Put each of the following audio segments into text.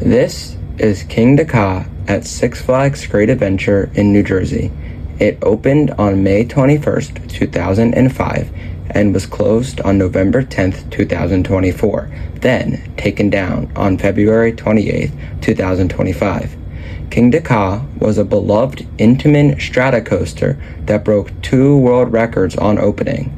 This is KingDa Ka at Six Flags Great Adventure in New Jersey. It opened on May 21st, 2005 and was closed on November 10th, 2024, then taken down on February 28th, 2025. KingDa Ka was a beloved Intamin strata coaster that broke 2 world records on opening.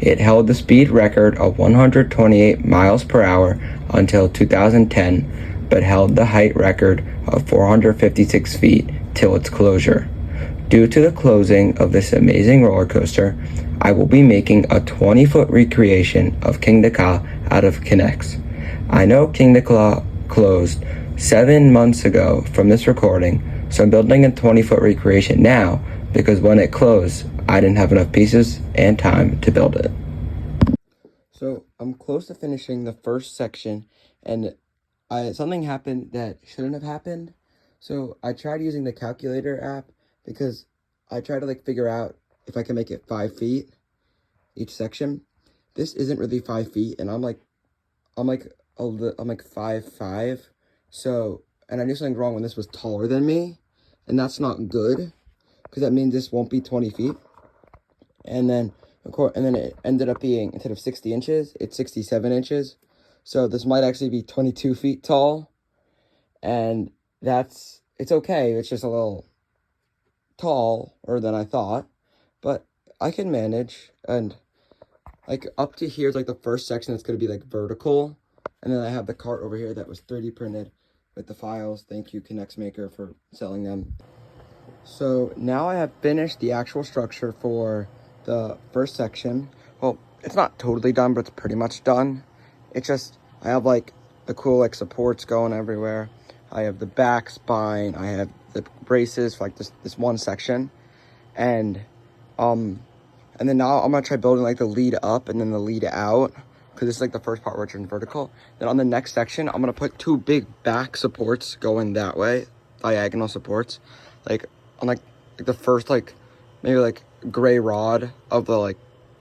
It held the speed record of 128 miles per hour until 2010, but held the height record of 456 feet till its closure. Due to the closing of this amazing roller coaster, I will be making a 20-foot recreation of KingDa Ka out of Knex. I know KingDa Ka closed 7 months ago from this recording, so I'm building a 20-foot recreation now because when it closed, I didn't have enough pieces and time to build it. So I'm close to finishing the first section, and something happened that shouldn't have happened. So I tried using the calculator app because I tried to figure out if I can make it 5 feet each section. This isn't really 5 feet, and I'm like 5'5". So, and I knew something wrong when this was taller than me, and that's not good because that means this won't be 20 feet. And then it ended up being, instead of 60 inches, it's 67 inches. So this might actually be 22 feet tall, and it's okay. It's just a little taller than I thought, but I can manage. And up to here is the first section that's going to be vertical, and then I have the cart over here that was 3D printed with the files. Thank you, Knex maker, for selling them. So now I have finished the actual structure for the first section. Well, it's not totally done, but it's pretty much done. It's just, I have the cool supports going everywhere. I have the back spine. I have the braces for this one section. And then now I'm gonna try building the lead up and then the lead out, because this is the first part where it's in vertical. Then on the next section, I'm gonna put 2 big back supports going that way, diagonal supports, on the first maybe gray rod of the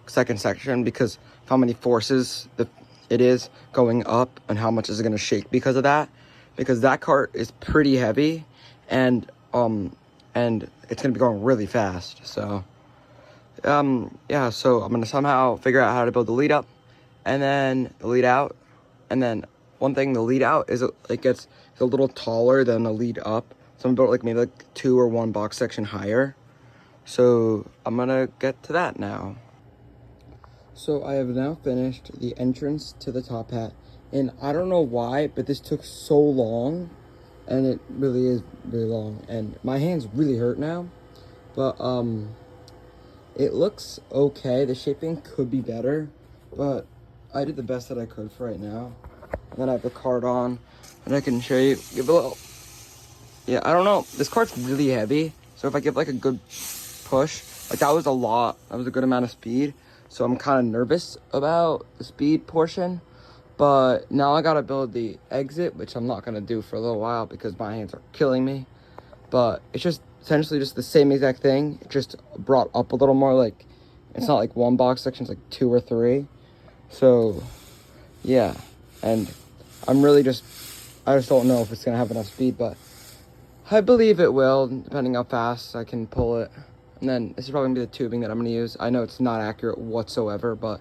second section, because of how many forces it is going up and how much is it gonna shake because of that, because that cart is pretty heavy, and it's gonna be going really fast. So yeah, so I'm gonna somehow figure out how to build the lead up and then the lead out. And then one thing, the lead out is it's a little taller than the lead up, so I'm built maybe 2 or 1 box section higher. So I'm gonna get to that now. So I have now finished the entrance to the top hat, and I don't know why, but this took so long, and it really is really long, and my hands really hurt now. But it looks okay. The shaping could be better, but I did the best that I could for right now. And then I have the cart on, and I can show you, give a little, yeah, I don't know. This cart's really heavy, so if I give a good push, that was a lot. That was a good amount of speed. So I'm kind of nervous about the speed portion. But now I gotta build the exit, which I'm not gonna do for a little while because my hands are killing me. But it's just essentially just the same exact thing. It just brought up a little more, it's not 1 box section, it's 2 or 3. So yeah, and I just don't know if it's gonna have enough speed, but I believe it will, depending how fast I can pull it. And then this is probably gonna be the tubing that I'm gonna use. I know it's not accurate whatsoever, but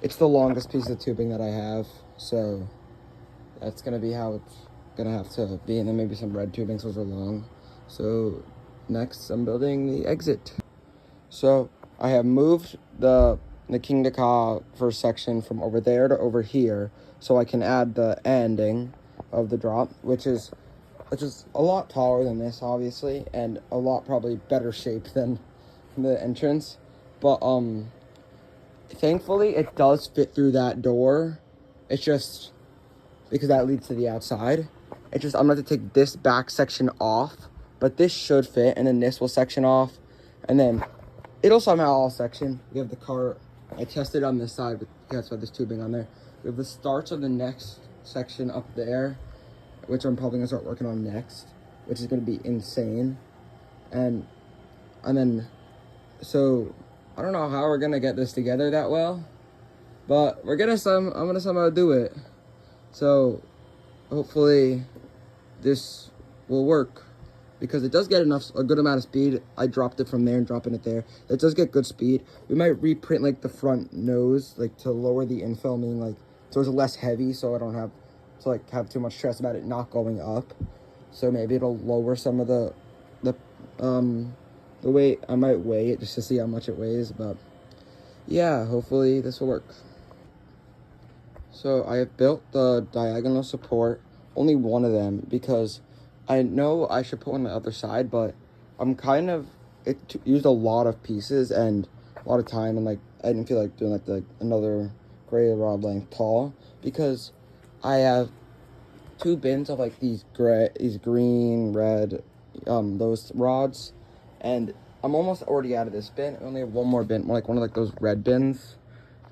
it's the longest piece of tubing that I have, so that's gonna be how it's gonna have to be. And then maybe some red tubing, so those are long. So next, I'm building the exit. So I have moved the KingDa Ka first section from over there to over here, so I can add the ending of the drop, which is a lot taller than this, obviously, and a lot probably better shape than the entrance. But thankfully it does fit through that door. It's just because that leads to the outside. I'm gonna have to take this back section off, but this should fit, and then this will section off, and then it'll somehow all section. We have the cart. I tested on this side, but that's why there's tubing on there. We have the starts of the next section up there, which I'm probably gonna start working on next, which is gonna be insane. And then, so I don't know how we're gonna get this together that well, but I'm gonna somehow do it. So hopefully this will work. Because it does get a good amount of speed. I dropped it from there and dropping it there. It does get good speed. We might reprint like the front nose, like to lower the infilming, like so it's less heavy, so I don't have to like have too much stress about it not going up. So maybe it'll lower some of the weight. I might weigh it just to see how much it weighs, but yeah, hopefully this will work. So I have built the diagonal support, only one of them, because I know I should put one on the other side, but I'm it used a lot of pieces and a lot of time, and like I didn't feel like doing like another gray rod length tall, because I have 2 bins of like these green, red, those rods, and I'm almost already out of this bin. I only have one more bin, like one of like those red bins,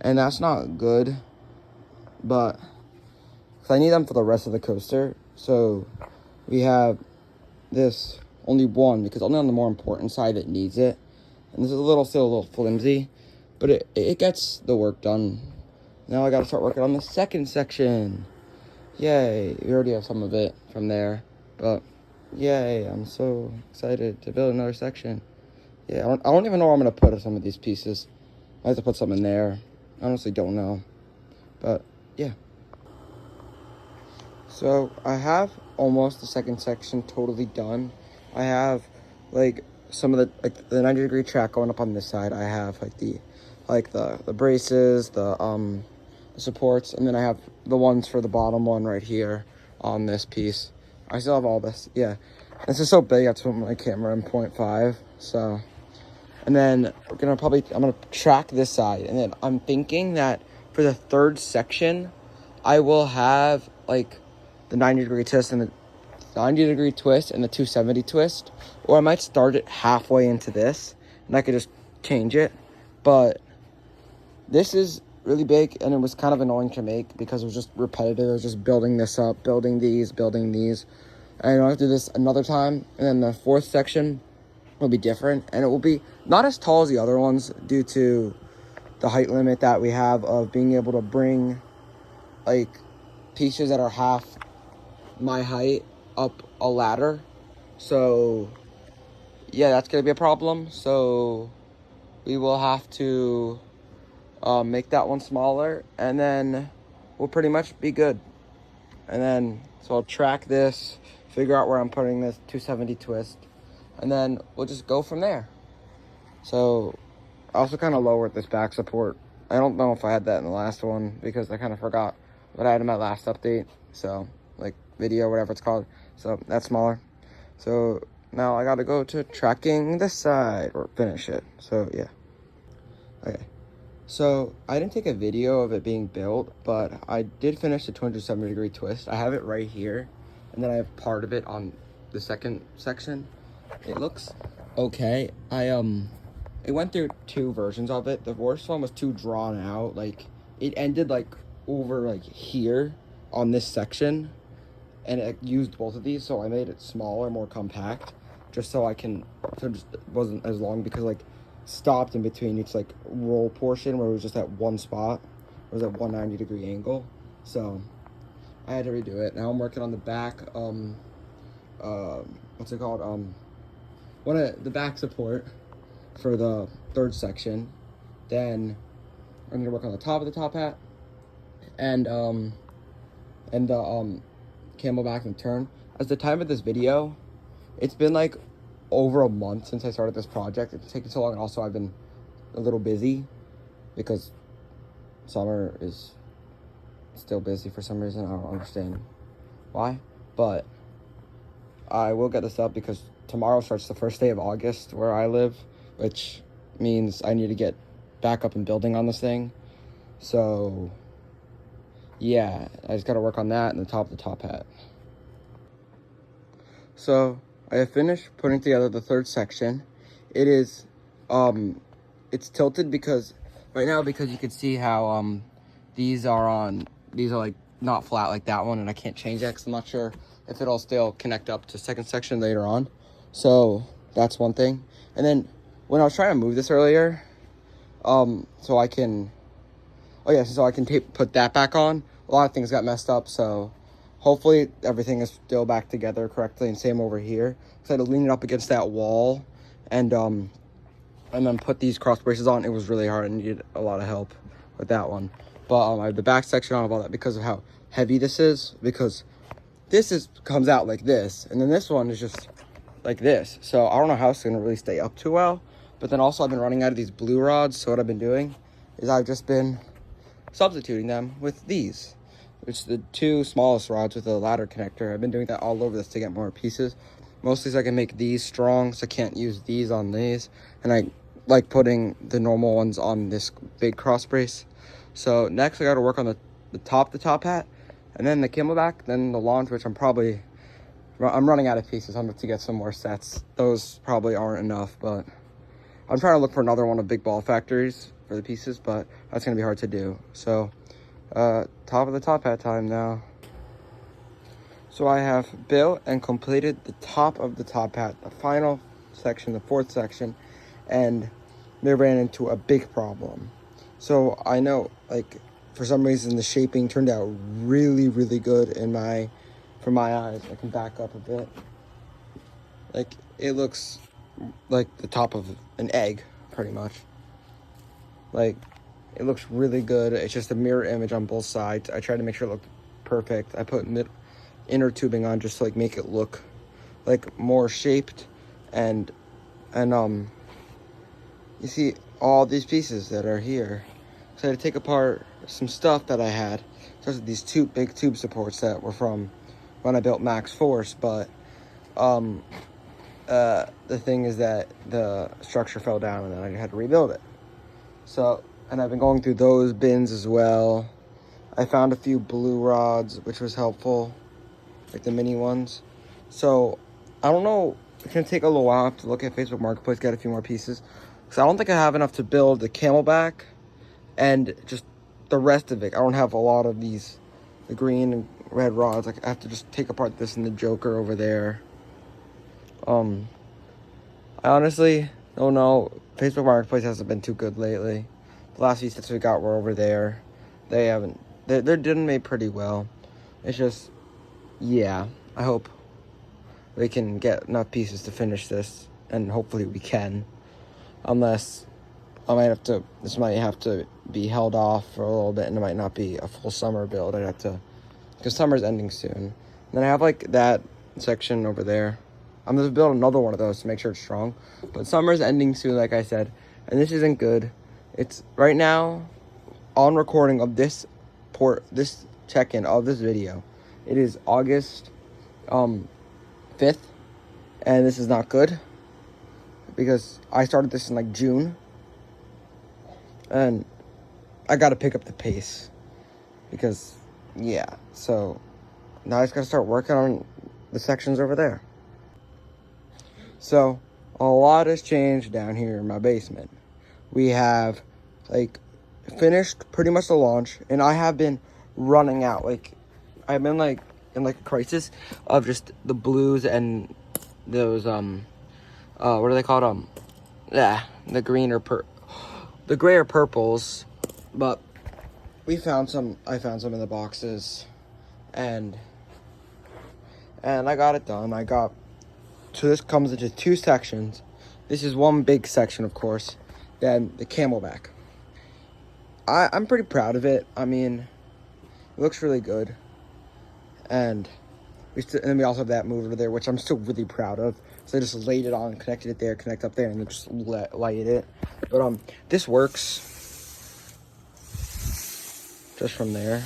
and that's not good, but 'cause I need them for the rest of the coaster. So we have this, only one, because only on the more important side it needs it. And this is still a little flimsy, but it gets the work done. Now I gotta start working on the second section. Yay, we already have some of it from there, but yay, I'm so excited to build another section. Yeah, I don't even know where I'm gonna put some of these pieces. I have to put some in there. I honestly don't know, but yeah. So I have almost the second section totally done. I have like some of the 90-degree track going up on this side. I have the braces, the supports, and then I have the ones for the bottom one right here on this piece. I still have all this. Yeah, this is so big. I have to put my camera in 0.5. So, and then I'm gonna track this side, and then I'm thinking that for the third section, I will have like the 90-degree twist and the 90-degree twist and the 270 twist, or I might start it halfway into this and I could just change it. But this is really big, and it was kind of annoying to make because it was just repetitive. I was just building this up, building these, and I'll have to do this another time. And then the fourth section will be different, and it will be not as tall as the other ones due to the height limit that we have of being able to bring like pieces that are half my height up a ladder. So yeah, that's gonna be a problem. So we will have to make that one smaller, and then we'll pretty much be good. And then so I'll track this, figure out where I'm putting this 270 twist, and then we'll just go from there. So I also kind of lowered this back support. I don't know if I had that in the last one because I kind of forgot what I had in my last update. So like video, whatever it's called. So that's smaller. So now I gotta go to tracking this side or finish it. So yeah. Okay. So I didn't take a video of it being built, but I did finish the 270-degree twist. I have it right here, and then I have part of it on the second section. It looks okay. It went through 2 versions of it. The worst one was too drawn out. Like it ended like over like here on this section, and it used both of these, so I made it smaller, more compact, just so it just wasn't as long, because like stopped in between each like roll portion where it was just at one spot. It was at 190-degree angle, so I had to redo it. Now I'm working on the back what's it called, the back support for the third section. Then I'm gonna work on the top of the top hat and the camelback and turn. As the time of this video, it's been like over a month since I started this project. It's taken so long, and also I've been a little busy because summer is still busy for some reason. I don't understand why, but I will get this up because tomorrow starts the first day of August where I live, which means I need to get back up and building on this thing. So yeah, I just gotta work on that and the top of the top hat. So I have finished putting together the third section. It is, it's tilted because right now, because you can see how these are like not flat like that one, and I can't change that because I'm not sure if it'll still connect up to second section later on. So that's one thing. And then when I was trying to move this earlier, so I can put that back on, a lot of things got messed up, so hopefully everything is still back together correctly, and same over here. So I had to lean it up against that wall and then put these cross braces on. It was really hard. I needed a lot of help with that one. But I have the back section on of all that because of how heavy this is. Because this comes out like this, and then this one is just like this. So I don't know how it's gonna really stay up too well. But then also I've been running out of these blue rods. So what I've been doing is I've just been substituting them with these, which are the two smallest rods with a ladder connector. I've been doing that all over this to get more pieces. Mostly so I can make these strong, so I can't use these on these. And I like putting the normal ones on this big cross brace. So next I got to work on the top hat, and then the camelback, then the launch, which I'm running out of pieces. I'm going to get some more sets. Those probably aren't enough, but I'm trying to look for another one of Big Ball Factories for the pieces, but that's going to be hard to do. So top of the top hat time now. So I have built and completed the top of the top hat, the final section, the fourth section, and they ran into a big problem. So I know, like, for some reason the shaping turned out really, really good for my eyes. I can back up a bit. Like, it looks like the top of an egg, pretty much. Like, it looks really good. It's just a mirror image on both sides. I tried to make sure it looked perfect. I put inner tubing on just to like make it look like more shaped, and you see all these pieces that are here. So I had to take apart some stuff that I had. So these two big tube supports that were from when I built Max Force, but the thing is that the structure fell down and then I had to rebuild it. So, and I've been going through those bins as well. I found a few blue rods, which was helpful, like the mini ones. So I don't know, it's gonna take a little while. I have to look at Facebook Marketplace, get a few more pieces, because I don't think I have enough to build the camelback and just the rest of it. I don't have a lot of the green and red rods. Like, I have to just take apart this and the Joker over there. I honestly don't know. Facebook Marketplace hasn't been too good lately. The last few sets we got were over there. They're doing me pretty well. It's just, yeah, I hope we can get enough pieces to finish this, and hopefully we can. Unless this might have to be held off for a little bit, and it might not be a full summer build. Because summer's ending soon. And then I have like that section over there. I'm gonna build another one of those to make sure it's strong. But summer's ending soon, like I said, and this isn't good. It's right now on recording of this check-in of this video. It is August 5th, and this is not good because I started this in like June, and I gotta pick up the pace because, yeah. So now I just gotta start working on the sections over there. So a lot has changed down here in my basement. We have like finished pretty much the launch, and I have been running out. Like, I've been like in like a crisis of just the blues and those what are they called, the green or the gray or purples. But I found some in the boxes, and I got it done. So this comes into two sections. This is one big section, of course. Then the camelback. I'm pretty proud of it. I mean, it looks really good. And then we also have that move over there, which I'm still really proud of. So I just laid it on, connected it there, connect up there, and then just light it. But this works just from there.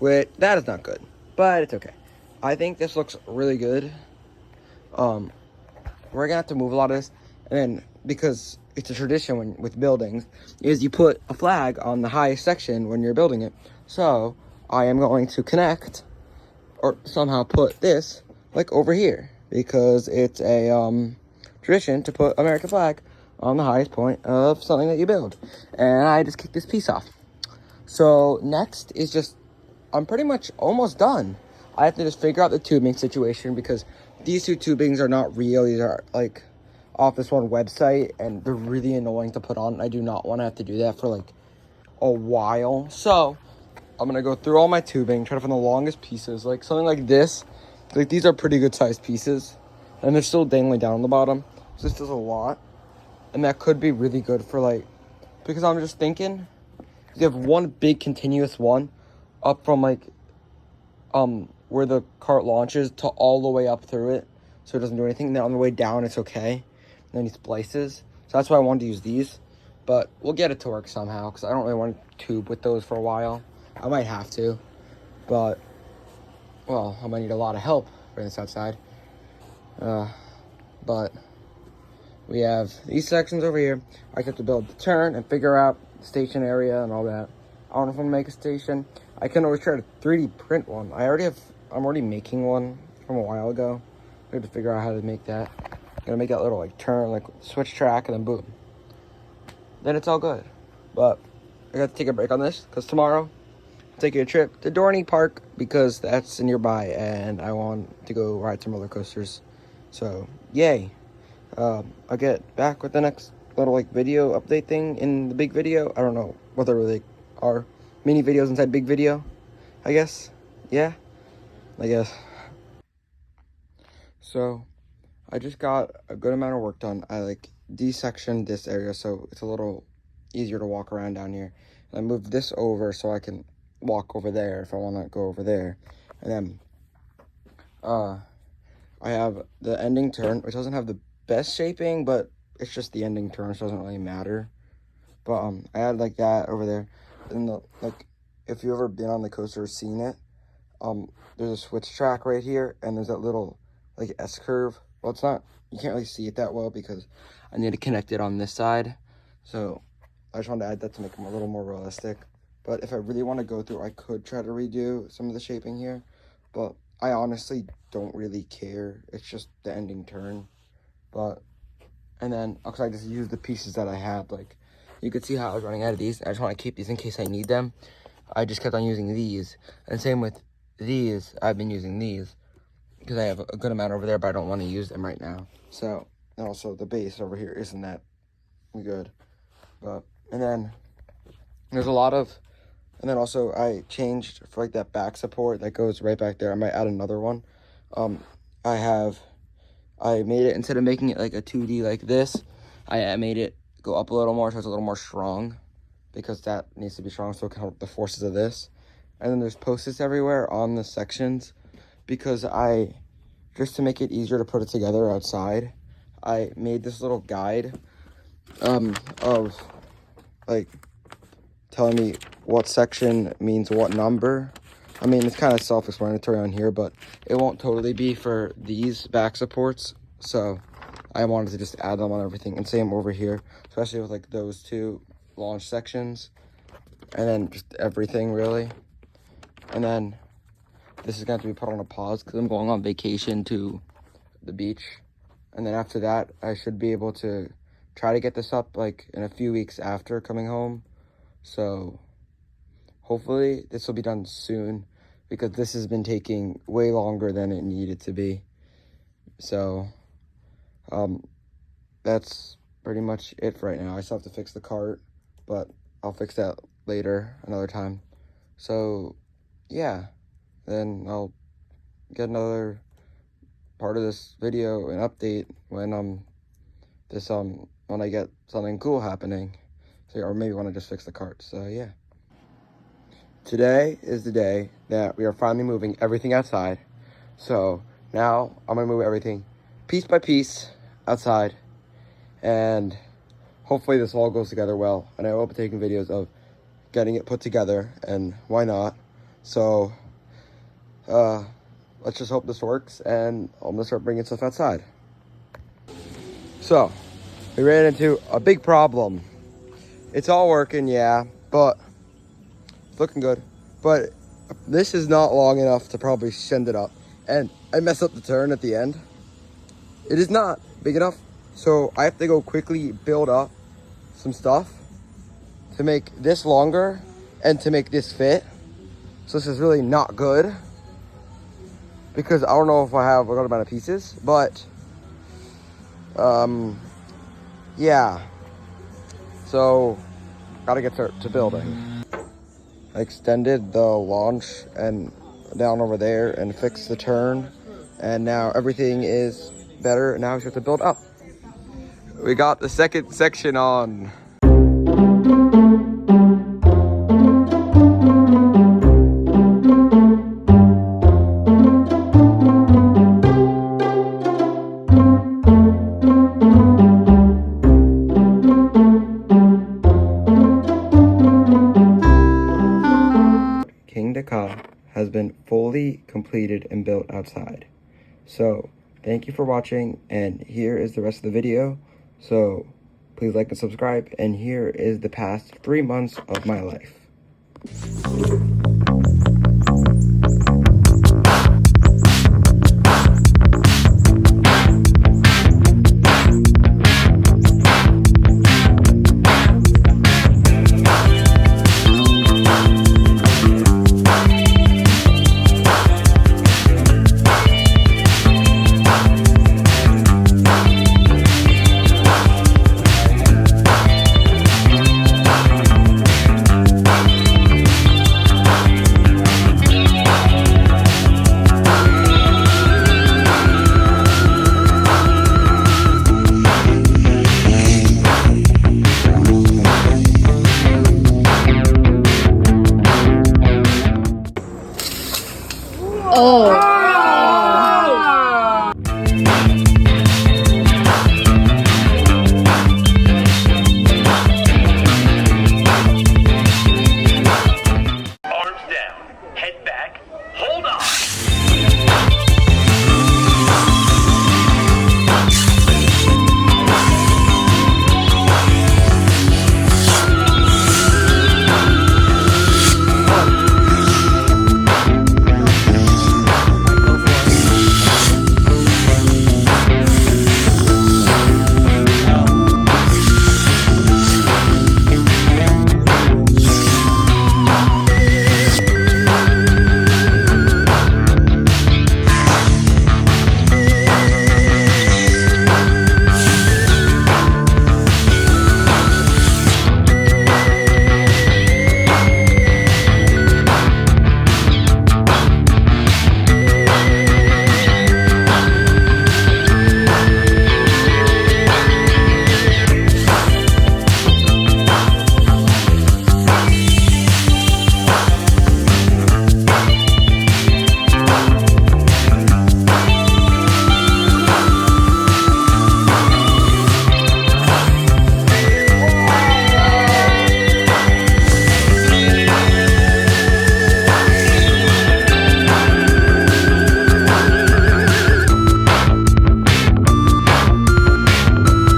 That is not good, but it's okay. I think this looks really good. We're gonna have to move a lot of this, and then because it's a tradition with buildings, is you put a flag on the highest section when you're building it. So I am going to connect or somehow put this like over here, because it's a tradition to put American flag on the highest point of something that you build. And I just kicked this piece off. So next is just, I'm pretty much almost done. I have to just figure out the tubing situation, because these two tubings are not real. These are like off this one website, and they're really annoying to put on. I do not want to have to do that for like a while. So I'm gonna go through all my tubing, try to find the longest pieces, like something like this. Like these are pretty good sized pieces, and they're still dangling down on the bottom. So this does a lot, and that could be really good for like, because I'm just thinking, you have one big continuous one up from like, where the cart launches to all the way up through it, so it doesn't do anything. And then on the way down, it's okay. And then he splices. So that's why I wanted to use these, but we'll get it to work somehow because I don't really want to tube with those for a while. I might have to, but, well, I might need a lot of help for this outside. But we have these sections over here. I have to build the turn and figure out the station area and all that. I don't know if I'm gonna make a station. I can always try to 3D print one. I'm already making one from a while ago. I have to figure out how to make that. I'm gonna make that little like turn, like switch track, and then boom. Then it's all good. But I got to take a break on this because tomorrow taking a trip to Dorney Park because that's nearby and I want to go ride some roller coasters. So, yay. I'll get back with the next little like video update thing in the big video. I don't know what they really are. Mini videos inside big video, I guess. Yeah, I guess. So, I just got a good amount of work done. I like desectioned this area so it's a little easier to walk around down here. And I moved this over so I can walk over there if I want to go over there. And then I have the ending turn, which doesn't have the best shaping, but it's just the ending turn, so it doesn't really matter. But I had like that over there. And like if you've ever been on the coaster or seen it, there's a switch track right here, and there's that little like S curve. Well, it's not, you can't really see it that well because I need to connect it on this side. So I just wanted to add that to make them a little more realistic. But if I really want to go through, I could try to redo some of the shaping here. But I honestly don't really care. It's just the ending turn. But, and then, because I just used the pieces that I had. Like, you could see how I was running out of these. I just want to keep these in case I need them. I just kept on using these. And same with these. I've been using these. Because I have a good amount over there, but I don't want to use them right now. So, and also the base over here isn't that good. But, and then, there's a lot of, and then also I changed for like that back support that goes right back there. I might add another one. I made it, instead of making it like a 2D like this, I made it go up a little more so it's a little more strong, because that needs to be strong so it can help the forces of this. And then there's post-its everywhere on the sections, because just to make it easier to put it together outside, I made this little guide of like telling me what section means what number. I mean, it's kind of self-explanatory on here, but it won't totally be for these back supports. So I wanted to just add them on everything. And same over here, especially with like those two launch sections. And then just everything really. And then this is going to have to be put on a pause because I'm going on vacation to the beach. And then after that, I should be able to try to get this up like in a few weeks after coming home. So hopefully this will be done soon, because this has been taking way longer than it needed to be. So that's pretty much it for right now. I still have to fix the cart, but I'll fix that later, another time. So yeah, then I'll get another part of this video, an update, when when I get something cool happening. So, or maybe when I just fix the cart. So yeah. Today is the day that we are finally moving everything outside. So now I'm gonna move everything piece by piece outside, and hopefully this all goes together well. And I will be taking videos of getting it put together, and why not? So let's just hope this works, and I'm gonna start bringing stuff outside. So we ran into a big problem. It's all working, yeah, but it's looking good. But this is not long enough to probably send it up. And I messed up the turn at the end. It is not big enough. So I have to go quickly build up some stuff to make this longer and to make this fit. So this is really not good, because I don't know if I have a good amount of pieces, but yeah. So gotta get to building. extended the launch and down over there and fixed the turn, and now everything is better. Now we have to build up. We got the second section on. KingDa Ka has been fully completed and built outside. So thank you for watching, and here is the rest of the video. So please like and subscribe, and here is the past 3 months of my life. Oh.